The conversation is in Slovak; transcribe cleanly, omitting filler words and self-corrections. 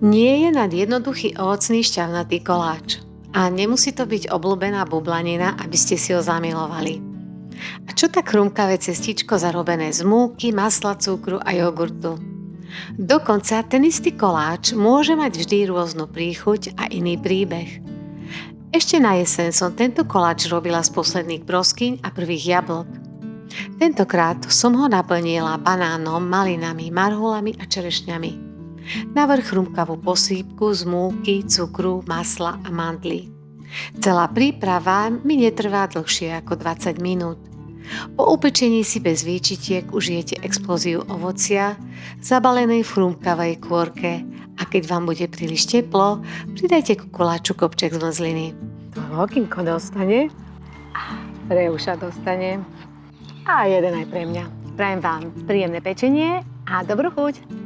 Nie je nad jednoduchý ovocný šťavnatý koláč. A nemusí to byť obľúbená bublanina, aby ste si ho zamilovali. A čo tak chrumkavé cestičko zarobené z múky, masla, cukru a jogurtu? Dokonca ten istý koláč môže mať vždy rôznu príchuť a iný príbeh. Ešte na jeseň som tento koláč robila z posledných broskyň a prvých jablok. Tentokrát som ho naplnila banánom, malinami, marhulami a čerešňami. Navrch chrumkavú posýpku z múky, cukru, masla a mandlí. Celá príprava mi netrvá dlhšie ako 20 minút. Po upečení si bez výčitiek užijete explóziu ovocia, zabalenej v chrumkavej kôrke, a keď vám bude príliš teplo, pridajte ku koláču kopček zmrzliny. Toho Kinko dostane, Reuša dostane a jeden aj pre mňa. Prajem vám príjemné pečenie a dobrú chuť.